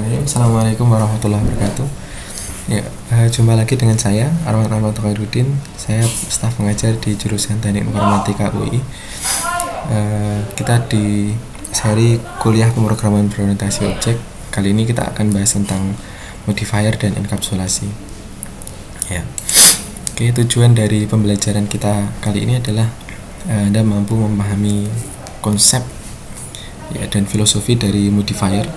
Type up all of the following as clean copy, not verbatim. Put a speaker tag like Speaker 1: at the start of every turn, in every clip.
Speaker 1: Bismillahirrahmanirrahim. Assalamualaikum warahmatullahi wabarakatuh. Ya, jumpa lagi dengan saya Arwan Ahmad Khairuddin. Saya staf pengajar di jurusan Teknik Informatika UI. Kita di seri kuliah pemrograman berorientasi objek. Kali ini kita akan bahas tentang modifier dan enkapsulasi. Ya. Oke, tujuan dari pembelajaran kita kali ini adalah Anda mampu memahami konsep dan filosofi dari modifier,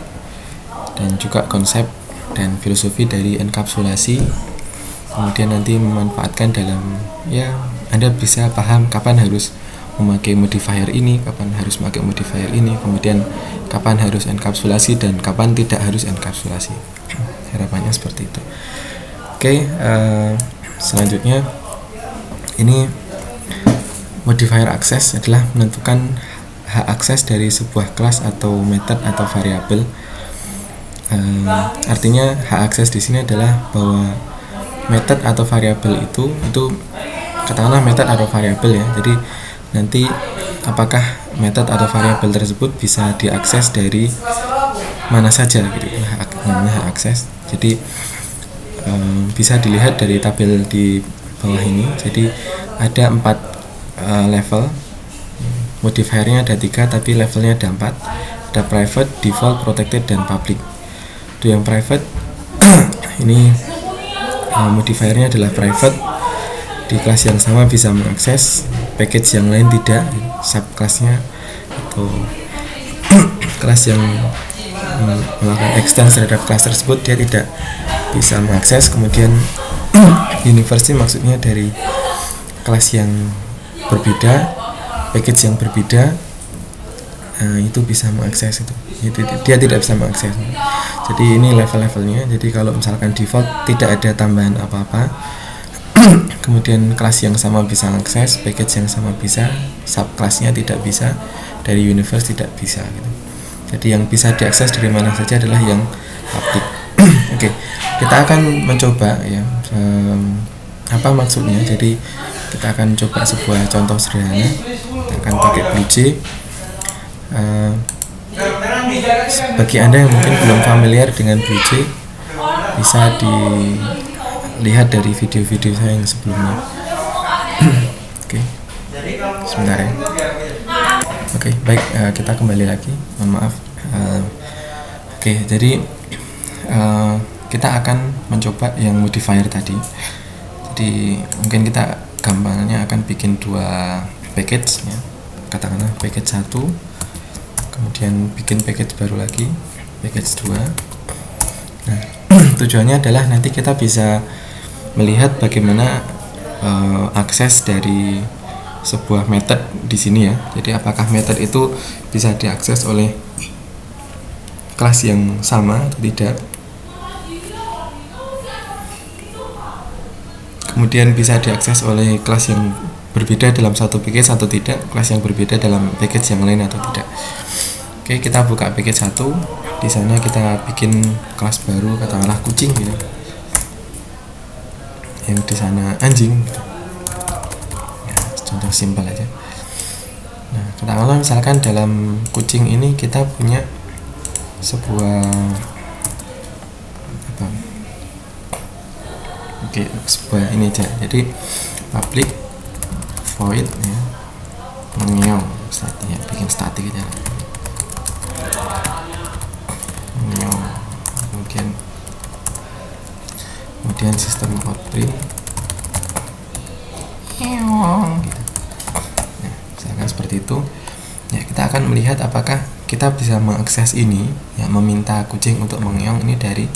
Speaker 1: dan juga konsep dan filosofi dari enkapsulasi. Kemudian nanti memanfaatkan dalam, Anda bisa paham kapan harus memakai modifier ini, kapan harus memakai modifier ini, kemudian kapan harus enkapsulasi dan kapan tidak harus enkapsulasi. Harapannya seperti itu. Oke, selanjutnya ini modifier akses adalah menentukan hak akses dari sebuah kelas atau method atau variabel. Artinya hak akses di sini adalah bahwa method atau variabel itu katakanlah method atau variabel ya. Jadi nanti apakah method atau variabel tersebut bisa diakses dari mana saja gitu, namanya hak akses. Jadi bisa dilihat dari tabel di bawah ini. Jadi ada 4 level. Modifiernya ada 3 tapi levelnya ada 4. Ada private, default, protected, dan public. Untuk yang private ini modifiernya adalah private. Di kelas yang sama bisa mengakses, package yang lain tidak. Subclassnya atau kelas yang melakukan extend terhadap kelas tersebut dia tidak bisa mengakses. Kemudian universe maksudnya dari kelas yang berbeda, package yang berbeda, itu bisa mengakses itu. Dia tidak bisa mengakses. Jadi ini level-levelnya. Jadi kalau misalkan default tidak ada tambahan apa-apa, kemudian kelas yang sama bisa mengakses, package yang sama bisa, subclassnya tidak bisa, dari universe tidak bisa gitu. Jadi yang bisa diakses dari mana saja adalah yang public. Oke, kita akan mencoba ya, apa maksudnya. Jadi kita akan coba sebuah contoh sederhana. Kita akan pakai BlueJ. Bagi Anda yang mungkin belum familiar dengan BlueJ, bisa dilihat dari video-video saya yang sebelumnya. Oke, sebentar ya. Oke, baik, kita kembali lagi. Mohon maaf. Oke, jadi kita akan mencoba yang modifier tadi. Jadi mungkin kita gampangnya akan bikin 2 package ya. Katakanlah package 1, kemudian bikin package baru lagi, package 2. Nah, tujuannya adalah nanti kita bisa melihat bagaimana akses dari sebuah method di sini ya. Jadi apakah method itu bisa diakses oleh kelas yang sama atau tidak. Kemudian bisa diakses oleh kelas yang berbeda dalam satu package atau tidak, kelas yang berbeda dalam package yang lain atau tidak. Oke, kita buka package 1. Di sana kita bikin kelas baru, katakanlah kucing gitu. Yang di sana anjing gitu. Ya, contoh simpel aja. Nah, katakanlah misalkan dalam kucing ini kita punya sebuah sebuah ini aja. Jadi public void ya, mengeong ya, bikin static aja. Mengeong. Kemudian sistem outprint gitu. Nah, misalkan seperti itu. Ya, kita akan melihat apakah kita bisa mengakses ini ya, meminta kucing untuk mengeong ini dari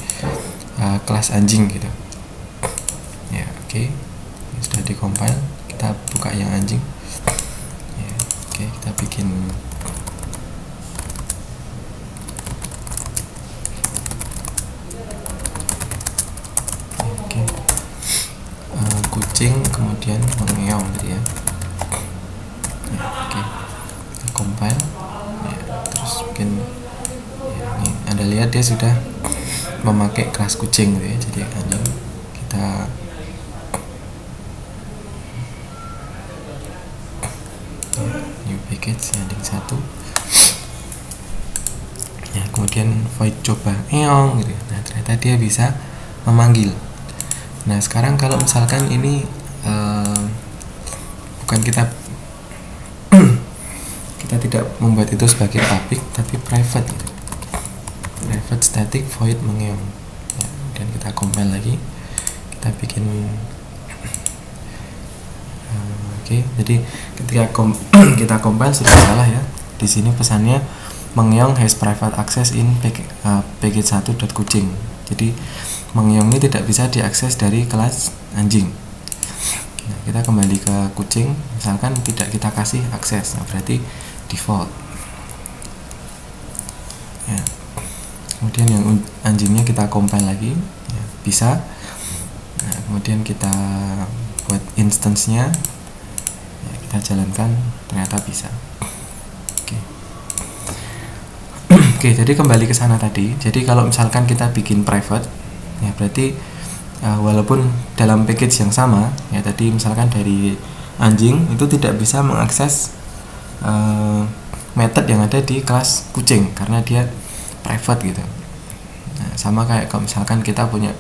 Speaker 1: kelas anjing gitu. Ya, oke. Sudah di-compile, kita buka yang anjing. Ya, oke, kita bikin kucing kemudian mengeong gitu ya. Ya, oke. Kita compile. Ya, terus bikin ya, ini Anda lihat dia sudah memakai kelas kucing gitu ya. Jadi anjing kita new package yang 1. ya, kemudian void coba eong gitu. Nah ternyata dia bisa memanggil. Nah sekarang kalau misalkan ini bukan kita tidak membuat itu sebagai public tapi private gitu. Private static void mengeong ya, dan kita compile lagi, kita bikin oke. Jadi ketika kita compile sudah salah ya, di sini pesannya mengeong has private access in package1.kucing. Jadi mengeong ini tidak bisa diakses dari kelas anjing. Nah, kita kembali ke kucing, misalkan tidak kita kasih akses, nah berarti default ya. Kemudian yang anjingnya kita compile lagi ya, bisa. Nah, kemudian kita buat instance-nya ya, kita jalankan, ternyata bisa. Oke, jadi kembali ke sana tadi. Jadi kalau misalkan kita bikin private ya, berarti walaupun dalam package yang sama ya, tadi misalkan dari anjing itu tidak bisa mengakses method yang ada di kelas kucing karena dia private gitu. Nah, sama kayak kalau misalkan kita punya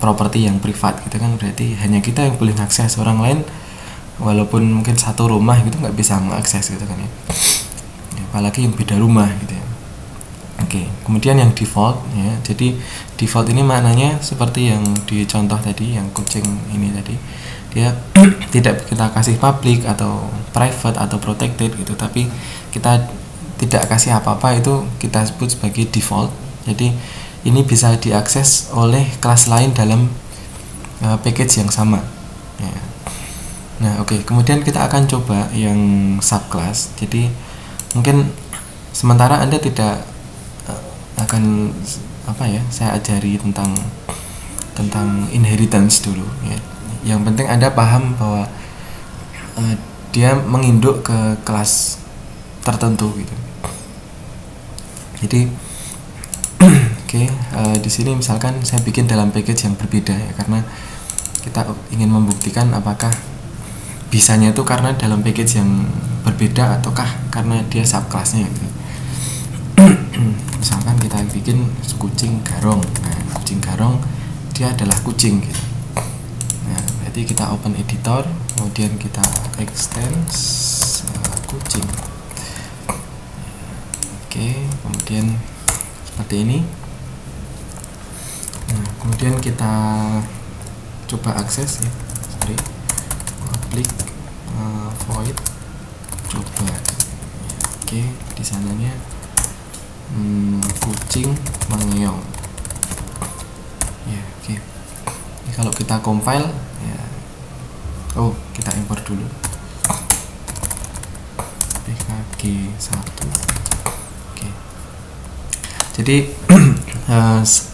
Speaker 1: properti yang privat gitu kan, berarti hanya kita yang boleh mengakses, orang lain walaupun mungkin satu rumah gitu nggak bisa mengakses gitu kan ya, apalagi yang beda rumah gitu ya. Oke, kemudian yang default ya. Jadi default ini maknanya seperti yang di contoh tadi, yang kucing ini tadi, dia tidak kita kasih public atau private atau protected gitu, tapi kita tidak kasih apa-apa, itu kita sebut sebagai default. Jadi ini bisa diakses oleh kelas lain dalam package yang sama ya. Nah oke, kemudian kita akan coba yang subclass. Jadi mungkin sementara Anda tidak akan saya ajari tentang inheritance dulu ya. Yang penting Anda paham bahwa dia menginduk ke kelas tertentu gitu. Jadi di sini misalkan saya bikin dalam package yang berbeda ya, karena kita ingin membuktikan apakah bisanya itu karena dalam package yang berbeda ataukah karena dia subclassnya gitu. Misalkan kita bikin kucing garong. Nah, kucing garong dia adalah kucing gitu. Nah, berarti kita open editor, kemudian kita extend kucing. Oke, kemudian seperti ini. Nah, kemudian kita coba akses ya. Public void coba. Oke, di sananya kucing mengeong ya. Oke. Ini kalau kita compile ya, kita import dulu pkg1. Oke. Jadi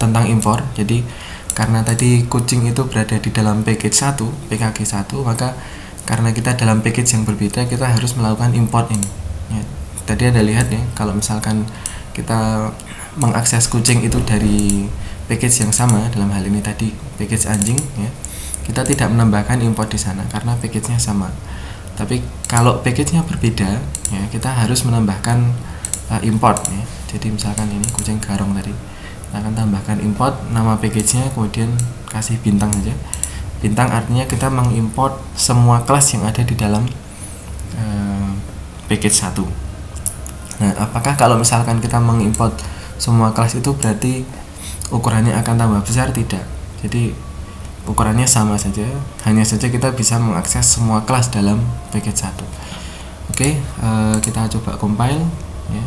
Speaker 1: tentang import, jadi karena tadi kucing itu berada di dalam package 1 pkg1, maka karena kita dalam package yang berbeda, kita harus melakukan import ini ya. Tadi Anda lihat ya, kalau misalkan kita mengakses kucing itu dari package yang sama, dalam hal ini tadi package anjing ya, kita tidak menambahkan import di sana karena package-nya sama. Tapi kalau package-nya berbeda ya, kita harus menambahkan import ya. Jadi misalkan ini kucing garong tadi, kita akan tambahkan import nama package-nya, kemudian kasih bintang saja. Bintang artinya kita mengimport semua kelas yang ada di dalam package 1. Nah, apakah kalau misalkan kita mengimport semua kelas itu berarti ukurannya akan tambah besar? Tidak. Jadi ukurannya sama saja, hanya saja kita bisa mengakses semua kelas dalam package 1. Oke, kita coba compile ya.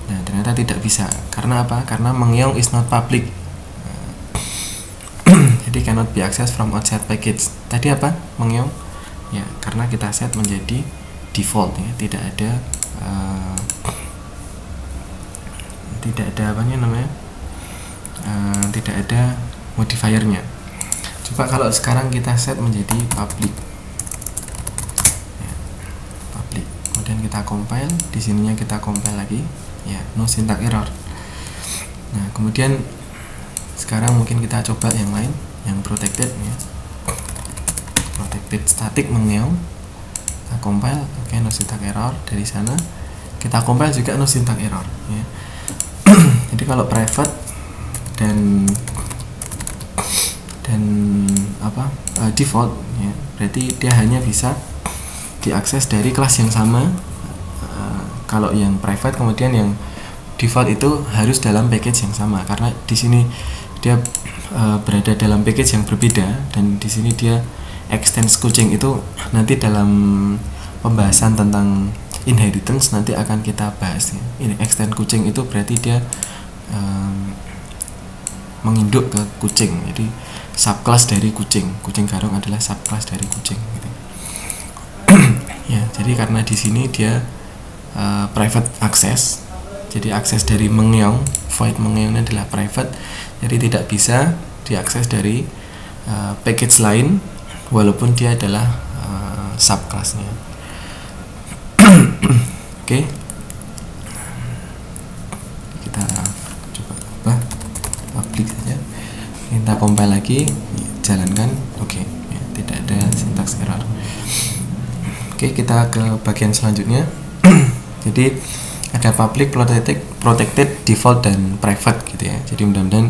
Speaker 1: Nah, ternyata tidak bisa. Karena apa? Karena mengeong is not public. Jadi cannot be accessed from outside package. Tadi apa? Mengeong ya, karena kita set menjadi default ya, tidak ada tidak ada modifiernya. Coba kalau sekarang kita set menjadi public ya, public, kemudian kita compile, di sininya kita compile lagi ya, no syntax error. Nah kemudian sekarang mungkin kita coba yang lain, yang protected ya, protected static mengeong, kita compile, oke, no syntax error. Dari sana kita compile juga no syntax error ya. Jadi kalau private dan default ya, berarti dia hanya bisa diakses dari kelas yang sama. Kalau yang private kemudian yang default itu harus dalam package yang sama, karena di sini dia berada dalam package yang berbeda, dan di sini dia extends kucing itu nanti dalam pembahasan tentang inheritance nanti akan kita bahas ya. Ini extend kucing itu berarti dia menginduk ke kucing, jadi subclass dari kucing. Kucing garong adalah subclass dari kucing gitu. Ya, jadi karena di sini dia private access, jadi akses dari mengeong, void mengeongnya adalah private, jadi tidak bisa diakses dari package lain walaupun dia adalah subclassnya. Oke, kita coba public saja, kita compile lagi, jalankan. Oke, ya, tidak ada syntax error. Oke, kita ke bagian selanjutnya. Jadi ada public, protected, default, dan private gitu ya. Jadi mudah-mudahan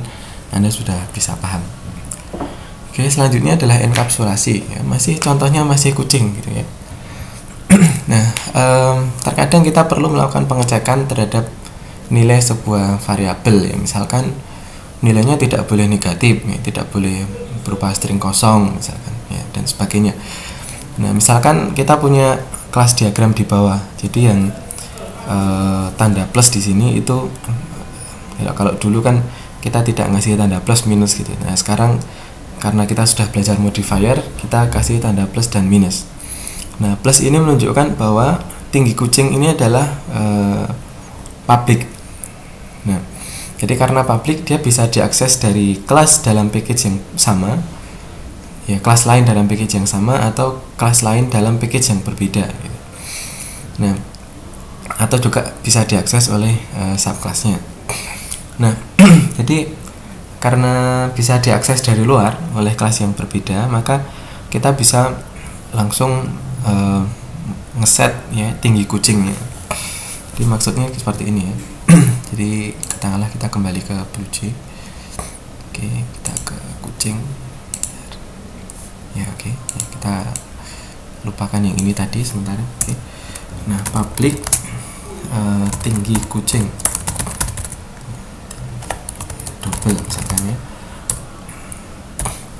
Speaker 1: Anda sudah bisa paham. Oke, selanjutnya adalah enkapsulasi ya. Masih contohnya masih kucing gitu ya. Nah, terkadang kita perlu melakukan pengecekan terhadap nilai sebuah variabel ya. Misalkan nilainya tidak boleh negatif ya, tidak boleh berupa string kosong misalkan ya, dan sebagainya. Nah, misalkan kita punya kelas diagram di bawah. Jadi yang tanda plus di sini itu ya, kalau dulu kan kita tidak ngasih tanda plus minus gitu. Nah, sekarang karena kita sudah belajar modifier, kita kasih tanda plus dan minus. Nah, plus ini menunjukkan bahwa tinggi kucing ini adalah public. Nah, jadi karena public dia bisa diakses dari kelas dalam package yang sama, ya kelas lain dalam package yang sama atau kelas lain dalam package yang berbeda. Gitu. Nah, atau juga bisa diakses oleh subclassnya. Nah, jadi karena bisa diakses dari luar oleh kelas yang berbeda, maka kita bisa langsung ngeset ya tinggi kucingnya. Jadi maksudnya seperti ini ya. Jadi katakanlah kita kembali ke BlueJ. Oke, kita ke kucing. Ya, oke. Kita lupakan yang ini tadi sementara. Oke. Nah, public tinggi kucing double misalkan ya.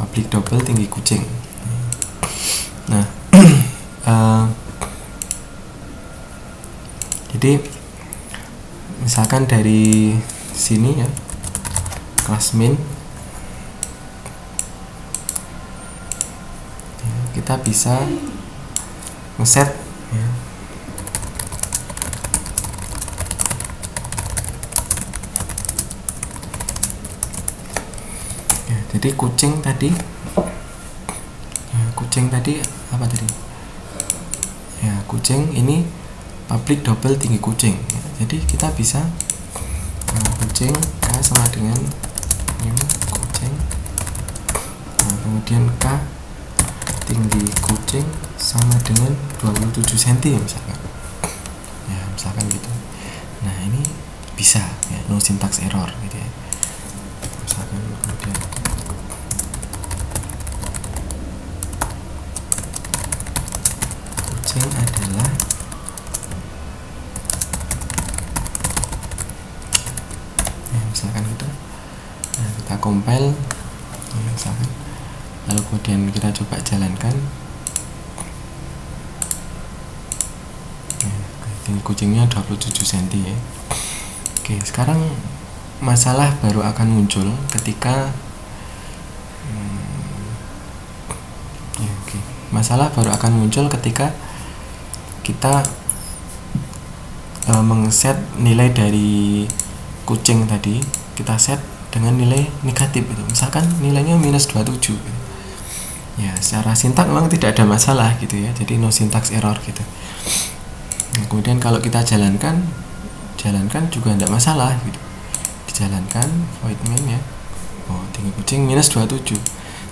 Speaker 1: Public double tinggi kucing. Nah, jadi misalkan dari sini ya, kelas min ya, kita bisa ngeset ya, ya, jadi kucing tadi apa tadi ya, kucing ini public double tinggi kucing ya. Jadi kita bisa kucing K sama dengan new kucing, nah, kemudian K tinggi kucing sama dengan 27 cm misalkan ya, misalkan gitu. Nah, ini bisa ya, no syntax error gitu ya. Misalkan kemudian kucing adalah ya, misalkan gitu. Nah, kita compile ya, misalkan, lalu kemudian kita coba jalankan ya, tinggi kucingnya 27 cm ya. Oke, sekarang masalah baru akan muncul ketika ya, oke. Masalah baru akan muncul ketika kita mengset nilai dari kucing tadi, kita set dengan nilai negatif gitu. Misalkan nilainya minus 27 gitu. Ya, secara sintak memang tidak ada masalah gitu ya, jadi no syntax error gitu. Nah, kemudian kalau kita jalankan juga tidak masalah gitu. Dijalankan void main ya, oh tinggi kucing minus 27,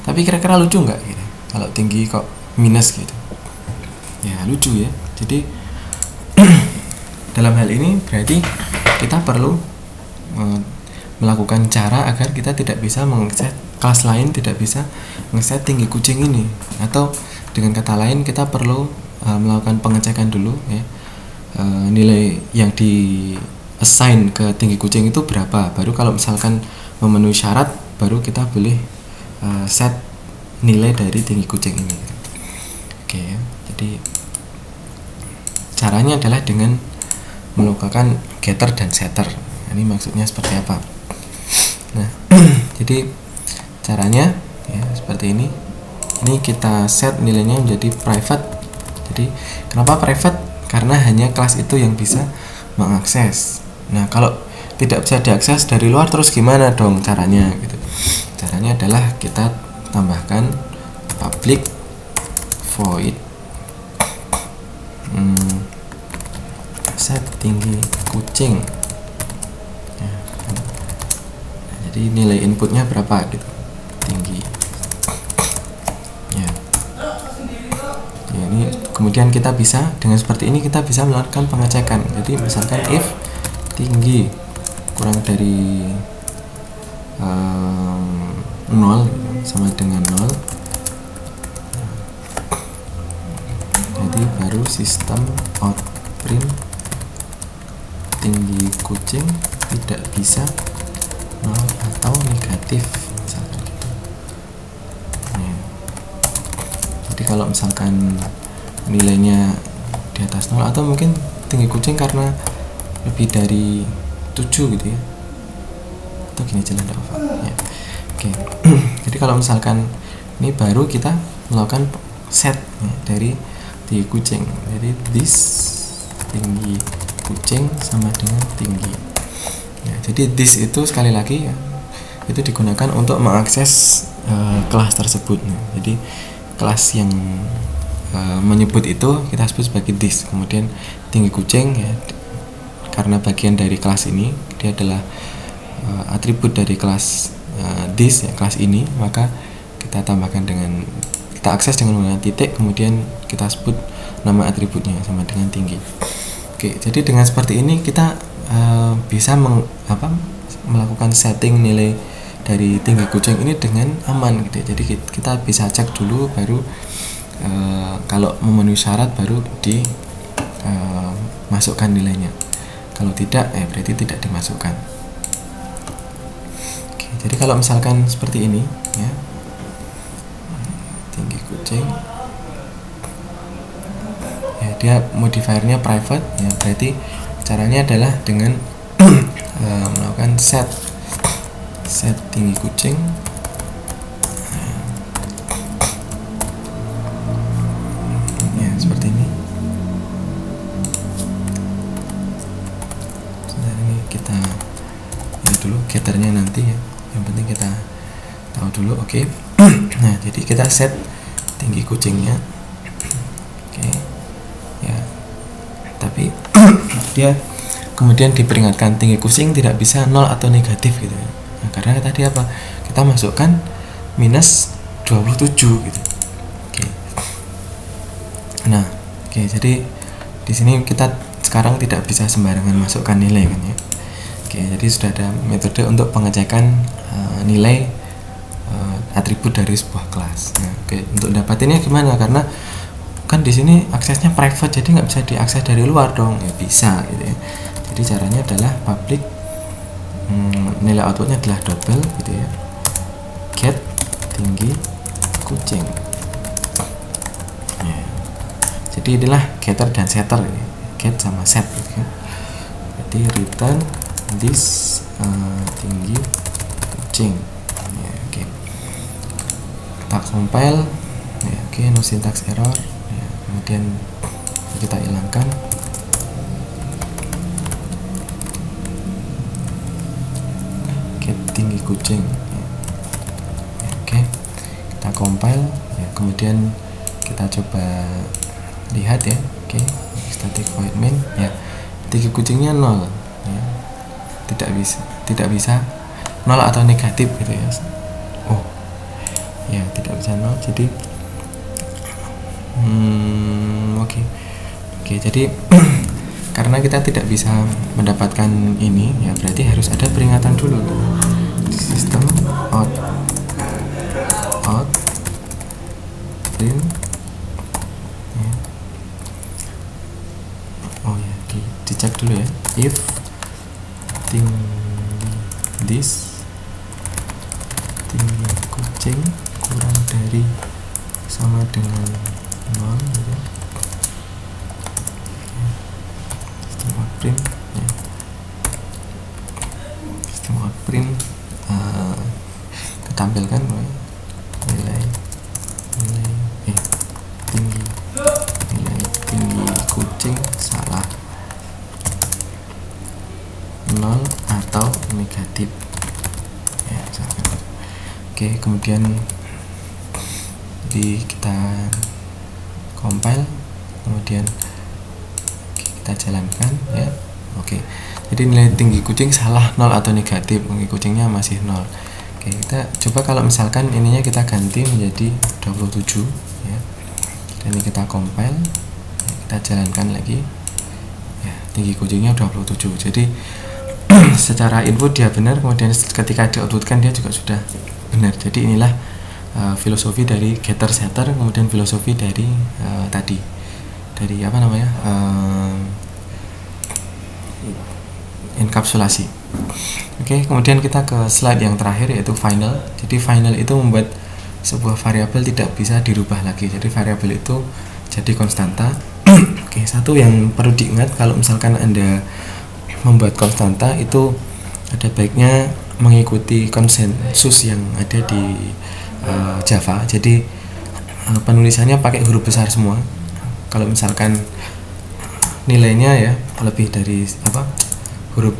Speaker 1: tapi kira-kira lucu nggak gitu kalau tinggi kok minus gitu ya? Lucu ya. Jadi dalam hal ini berarti kita perlu melakukan cara agar kita tidak bisa mengset kelas lain tidak bisa ngeset tinggi kucing ini, atau dengan kata lain kita perlu melakukan pengecekan dulu ya, nilai yang di assign ke tinggi kucing itu berapa, baru kalau misalkan memenuhi syarat baru kita boleh set nilai dari tinggi kucing ini. Oke ya, jadi caranya adalah dengan melakukan getter dan setter. Ini maksudnya seperti apa? Nah, jadi caranya ya seperti ini. Ini kita set nilainya menjadi private. Jadi kenapa private? Karena hanya kelas itu yang bisa mengakses. Nah, kalau tidak bisa diakses dari luar, terus gimana dong caranya gitu? Caranya adalah kita tambahkan public void set tinggi kucing. Jadi nilai inputnya berapa gitu, tinggi ya. Ya, ini kemudian kita bisa dengan seperti ini kita bisa melakukan pengecekan. Jadi misalkan if tinggi kurang dari 0 sama dengan 0, jadi baru sistem out print tinggi kucing tidak bisa 0 atau negatif misalkan gitu. Nah, jadi kalau misalkan nilainya di atas 0 atau mungkin tinggi kucing karena lebih dari 7 gitu ya, atau gini jalan apa ya. Oke. Jadi kalau misalkan ini baru kita melakukan set ya, dari tinggi kucing. Jadi this tinggi kucing sama dengan tinggi ya, jadi this itu sekali lagi ya, itu digunakan untuk mengakses kelas tersebut ya. Jadi kelas yang menyebut itu kita sebut sebagai this. Kemudian tinggi kucing ya, karena bagian dari kelas ini dia adalah atribut dari kelas this ya, kelas ini, maka kita tambahkan dengan kita akses dengan menggunakan titik, kemudian kita sebut nama atributnya sama dengan tinggi. Oke, jadi dengan seperti ini kita bisa melakukan setting nilai dari tinggi kucing ini dengan aman gitu ya. Jadi kita bisa cek dulu, baru kalau memenuhi syarat baru dimasukkan nilainya. Kalau tidak berarti tidak dimasukkan. Oke, jadi kalau misalkan seperti ini ya, tinggi kucing ya, dia modifiernya private ya, berarti caranya adalah dengan melakukan set tinggi kucing ya, seperti ini. Sebentar, ini kita lihat dulu getternya nanti ya, yang penting kita tahu dulu. Oke. Nah, jadi kita set tinggi kucingnya. Oke ya, tapi dia kemudian diperingatkan tinggi kucing tidak bisa 0 atau negatif gitu ya. Nah, karena tadi apa, kita masukkan minus 27 gitu. Oke. Nah, oke, jadi di sini kita sekarang tidak bisa sembarangan masukkan nilai kan ya. Oke, jadi sudah ada metode untuk pengecekan nilai atribut dari sebuah kelas. Nah, oke, untuk dapatinnya gimana? Karena kan di sini aksesnya private, jadi nggak bisa diakses dari luar dong. Ya bisa gitu ya. Jadi caranya adalah public nilai outputnya adalah double gitu ya, get tinggi kucing ya. Jadi inilah getter dan setter ya. Get sama set gitu ya. Jadi return this tinggi kucing ya, oke. Kita compile ya, oke, no syntax error ya. Kemudian kita hilangkan. Tinggi kucing ya. Oke, kita compile ya, kemudian kita coba lihat ya. Oke, static void main ya, tinggi kucingnya 0 ya. tidak bisa 0 atau negatif gitu ya. Oh ya, tidak bisa 0, jadi oke, jadi karena kita tidak bisa mendapatkan ini ya, berarti harus ada peringatan dulu. Sistem out print ya. Oh ya, dicek dulu ya, if tinggi kucing kurang dari sama dengan 0 gitu. Sistem out print ya. Sistem out print ketampilkan nilai tinggi kucing salah 0 atau negatif ya, misalkan. Oke, kemudian kita compile, kemudian kita jalankan ya. Oke, jadi nilai tinggi kucing salah 0 atau negatif, tinggi kucingnya masih 0. Oke, kita coba kalau misalkan ininya kita ganti menjadi 27 ya. Dan ini kita compile ya, kita jalankan lagi ya, tinggi kucingnya 27. Jadi secara input dia benar, kemudian ketika di-outputkan dia juga sudah benar. Jadi inilah filosofi dari getter setter, kemudian filosofi dari tadi dari apa namanya, enkapsulasi. Oke, kemudian kita ke slide yang terakhir yaitu final. Jadi final itu membuat sebuah variabel tidak bisa dirubah lagi. Jadi variabel itu jadi konstanta. Oke, satu yang perlu diingat kalau misalkan Anda membuat konstanta itu ada baiknya mengikuti konsensus yang ada di Java. Jadi penulisannya pakai huruf besar semua. Kalau misalkan nilainya ya lebih dari huruf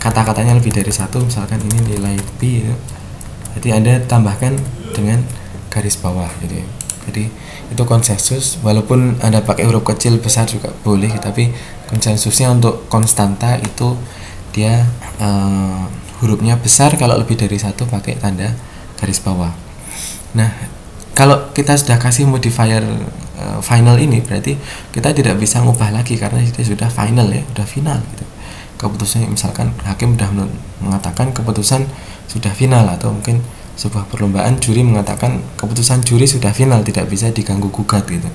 Speaker 1: kata-katanya lebih dari satu, misalkan ini nilai P ya, jadi Anda tambahkan dengan garis bawah gitu ya. Jadi itu konsensus, walaupun Anda pakai huruf kecil besar juga boleh, tapi konsensusnya untuk konstanta itu dia hurufnya besar, kalau lebih dari satu pakai tanda garis bawah. Nah, kalau kita sudah kasih modifier final ini, berarti kita tidak bisa ngubah lagi karena itu sudah final ya, sudah final gitu. Keputusannya misalkan hakim sudah mengatakan keputusan sudah final, atau mungkin sebuah perlombaan juri mengatakan keputusan juri sudah final, tidak bisa diganggu gugat gitu.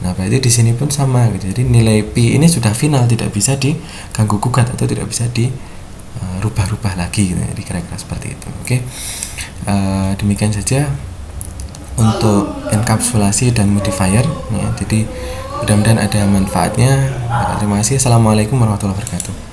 Speaker 1: Nah, berarti di sini pun sama gitu. Jadi nilai P ini sudah final, tidak bisa diganggu gugat atau tidak bisa dirubah-rubah lagi gitu. Jadi kira-kira seperti itu. Oke. Demikian saja untuk enkapsulasi dan modifier ya. Jadi mudah-mudahan ada manfaatnya. Terima kasih. Assalamualaikum warahmatullahi wabarakatuh.